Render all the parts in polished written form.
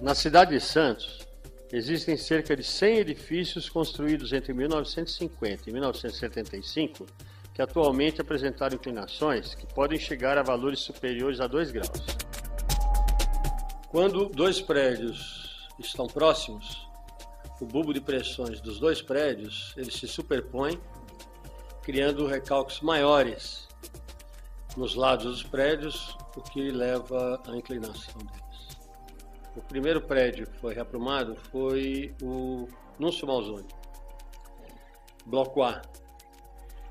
Na cidade de Santos, existem cerca de 100 edifícios construídos entre 1950 e 1975 que atualmente apresentaram inclinações que podem chegar a valores superiores a 2 graus. Quando dois prédios estão próximos, o bulbo de pressões dos dois prédios eles se superpõem, criando recalques maiores nos lados dos prédios, o que leva à inclinação deles. O primeiro prédio que foi reaprumado foi o Núncio Malzone, Bloco A.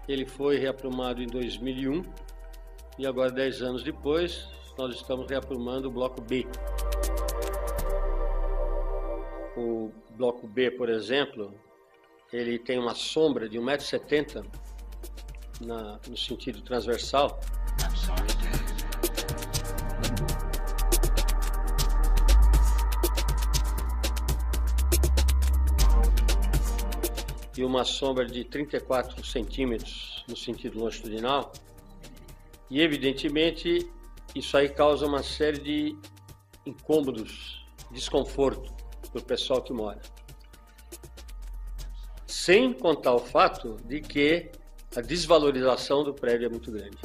Ele foi reaprumado em 2001 e agora, 10 anos depois, nós estamos reaprumando o Bloco B. O Bloco B, por exemplo, ele tem uma sombra de 1,70 m no sentido transversal. E uma sombra de 34 centímetros no sentido longitudinal. E, evidentemente, isso aí causa uma série de incômodos, desconforto para o pessoal que mora. Sem contar o fato de que a desvalorização do prédio é muito grande.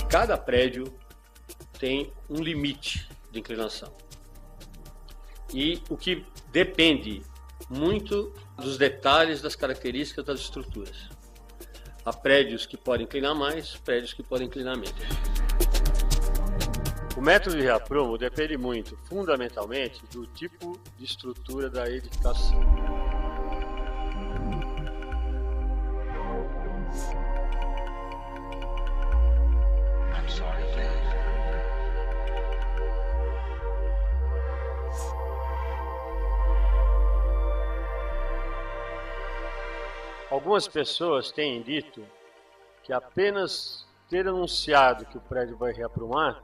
Cada prédio tem um limite de inclinação. E o que depende muito dos detalhes das características das estruturas. Há prédios que podem inclinar mais, prédios que podem inclinar menos. O método de reaprumo depende muito, fundamentalmente, do tipo de estrutura da edificação. Algumas pessoas têm dito que apenas ter anunciado que o prédio vai reaprumar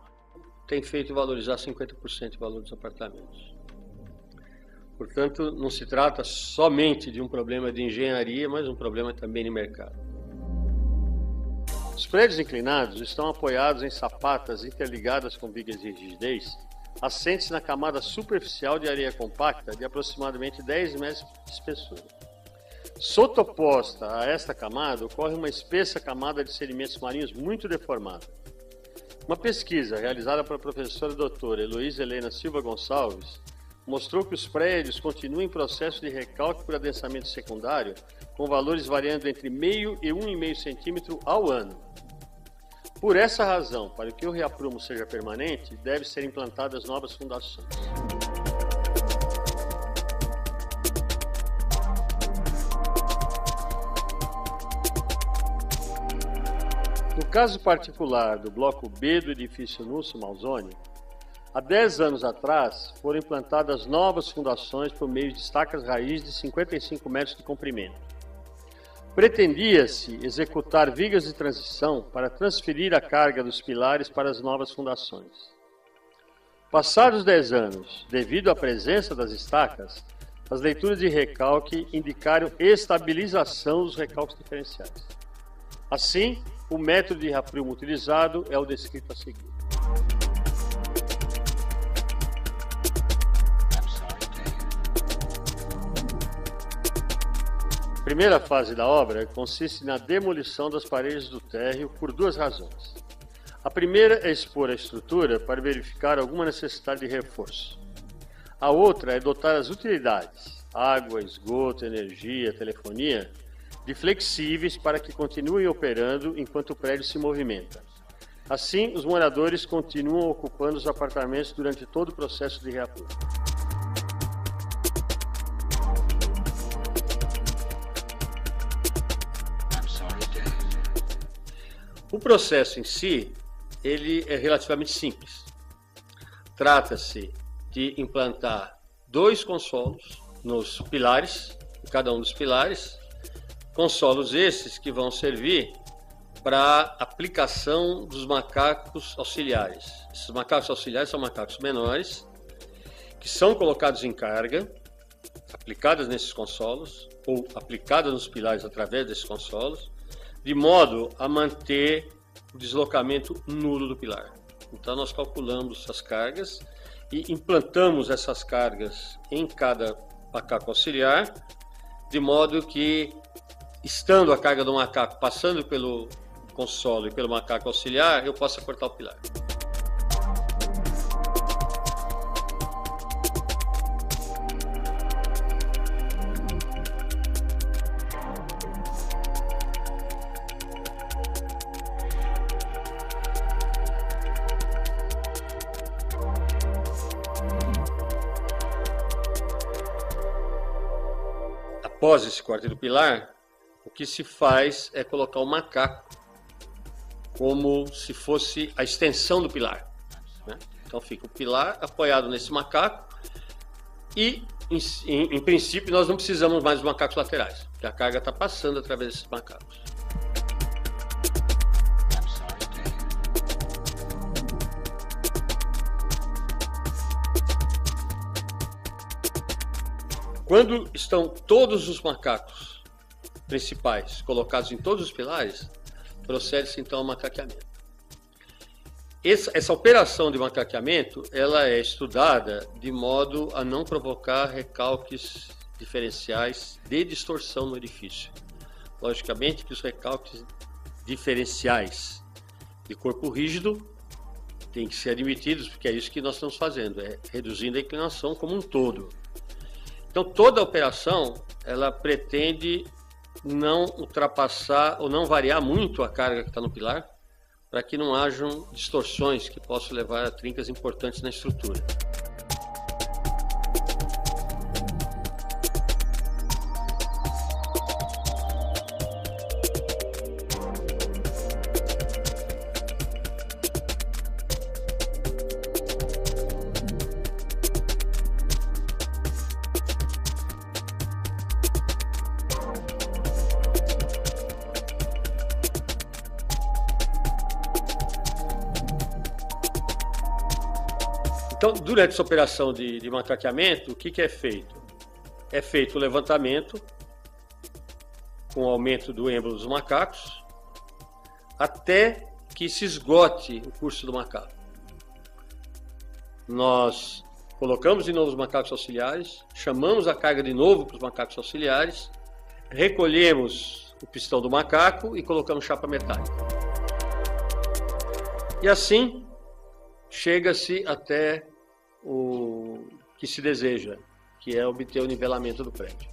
tem feito valorizar 50% o valor dos apartamentos. Portanto, não se trata somente de um problema de engenharia, mas um problema também de mercado. Os prédios inclinados estão apoiados em sapatas interligadas com vigas de rigidez, assentes na camada superficial de areia compacta de aproximadamente 10 metros de espessura. Sotoposta a esta camada, ocorre uma espessa camada de sedimentos marinhos muito deformada. Uma pesquisa realizada pela professora doutora Heloísa Helena Silva Gonçalves mostrou que os prédios continuam em processo de recalque por adensamento secundário, com valores variando entre 0,5 e 1,5 centímetro ao ano. Por essa razão, para que o reaprumo seja permanente, devem ser implantadas novas fundações. No caso particular do Bloco B do edifício Núncio Malzone, há 10 anos atrás foram implantadas novas fundações por meio de estacas raiz de 55 metros de comprimento. Pretendia-se executar vigas de transição para transferir a carga dos pilares para as novas fundações. Passados 10 anos, devido à presença das estacas, as leituras de recalque indicaram estabilização dos recalques diferenciais. Assim, o método de reaprumo utilizado é o descrito a seguir. A primeira fase da obra consiste na demolição das paredes do térreo por 2 razões. A primeira é expor a estrutura para verificar alguma necessidade de reforço. A outra é dotar as utilidades, água, esgoto, energia, telefonia, de flexíveis para que continuem operando enquanto o prédio se movimenta. Assim, os moradores continuam ocupando os apartamentos durante todo o processo de reaprumo. O processo em si, ele é relativamente simples. Trata-se de implantar 2 consolos nos pilares, em cada um dos pilares, consolos esses que vão servir para aplicação dos macacos auxiliares. Esses macacos auxiliares são macacos menores, que são colocados em carga, aplicadas nesses consolos, ou aplicadas nos pilares através desses consolos, de modo a manter o deslocamento nulo do pilar. Então nós calculamos as cargas e implantamos essas cargas em cada macaco auxiliar, de modo que, estando a carga do macaco passando pelo consolo e pelo macaco auxiliar, eu possa cortar o pilar. Após esse corte do pilar, o que se faz é colocar o macaco como se fosse a extensão do pilar, né? Então fica o pilar apoiado nesse macaco e, em princípio, nós não precisamos mais dos macacos laterais, porque a carga está passando através desses macacos. Quando estão todos os macacos principais colocados em todos os pilares, procede-se então ao macaqueamento. Essa operação de macaqueamento, ela é estudada de modo a não provocar recalques diferenciais de distorção no edifício. Logicamente que os recalques diferenciais de corpo rígido têm que ser admitidos, porque é isso que nós estamos fazendo, é reduzindo a inclinação como um todo. Então toda a operação, ela pretende não ultrapassar ou não variar muito a carga que está no pilar, para que não hajam distorções que possam levar a trincas importantes na estrutura. Então, durante essa operação de macaqueamento, o que é feito? É feito o levantamento com o aumento do êmbolo dos macacos até que se esgote o curso do macaco. Nós colocamos de novo os macacos auxiliares, chamamos a carga de novo para os macacos auxiliares, recolhemos o pistão do macaco e colocamos chapa metálica. E assim chega-se até o que se deseja, que é obter o nivelamento do prédio.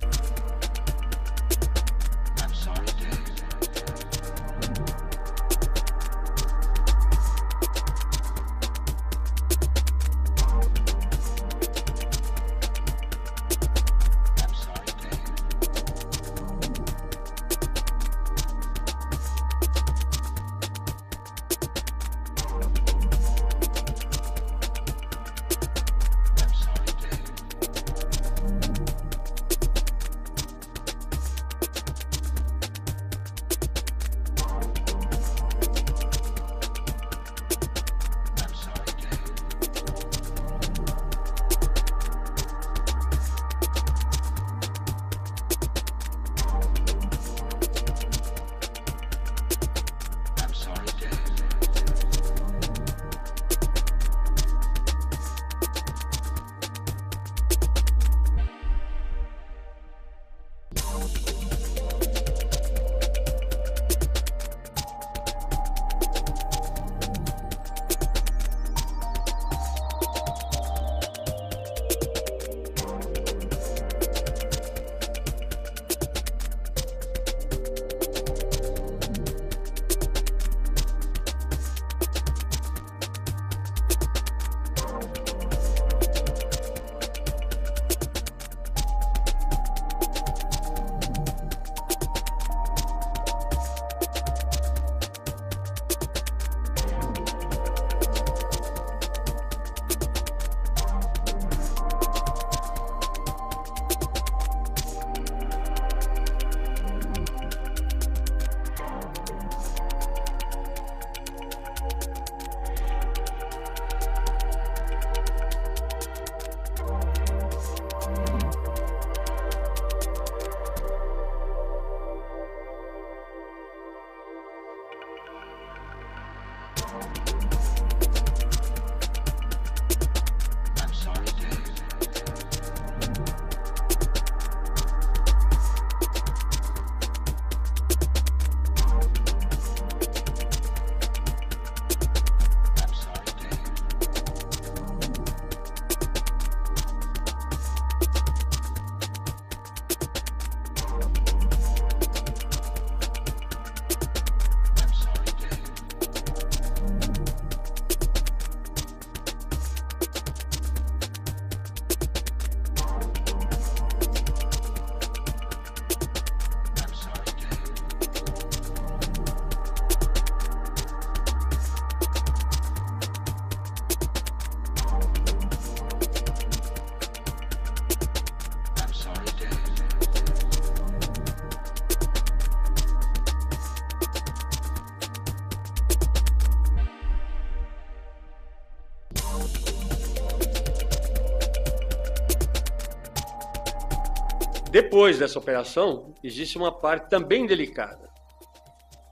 Depois dessa operação, existe uma parte também delicada,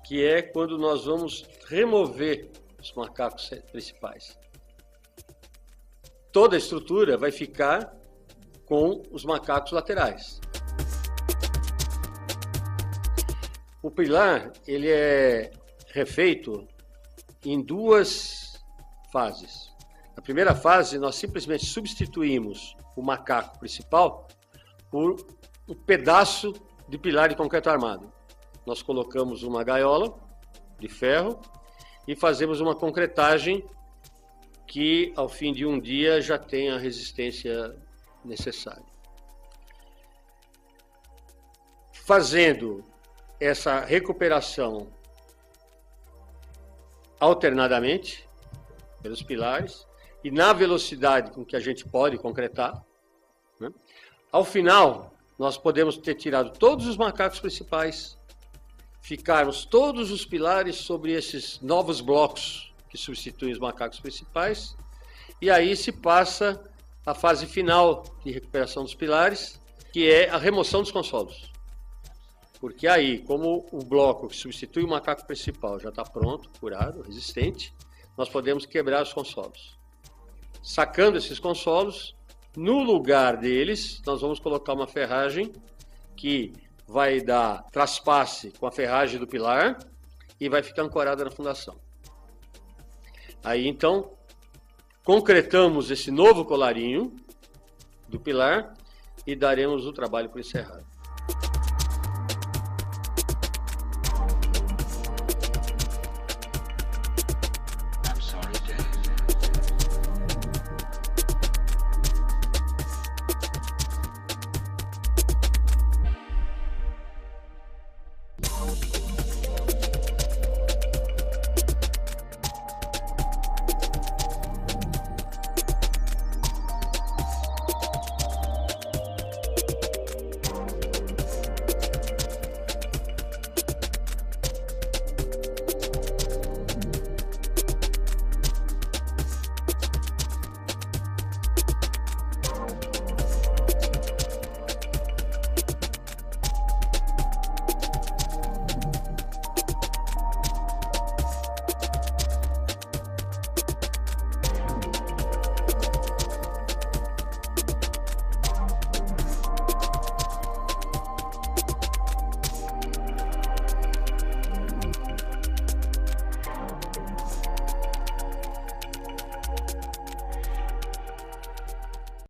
que é quando nós vamos remover os macacos principais. Toda a estrutura vai ficar com os macacos laterais. O pilar, ele é refeito em duas fases. Na primeira fase, nós simplesmente substituímos o macaco principal por um pedaço de pilar de concreto armado. Nós colocamos uma gaiola de ferro e fazemos uma concretagem que, ao fim de um dia, já tem a resistência necessária. Fazendo essa recuperação alternadamente pelos pilares e na velocidade com que a gente pode concretar, né? Ao final, nós podemos ter tirado todos os macacos principais, ficarmos todos os pilares sobre esses novos blocos que substituem os macacos principais, e aí se passa a fase final de recuperação dos pilares, que é a remoção dos consolos. Porque aí, como o bloco que substitui o macaco principal já está pronto, curado, resistente, nós podemos quebrar os consolos. Sacando esses consolos, no lugar deles, nós vamos colocar uma ferragem que vai dar traspasse com a ferragem do pilar e vai ficar ancorada na fundação. Aí, então, concretamos esse novo colarinho do pilar e daremos o trabalho por encerrado.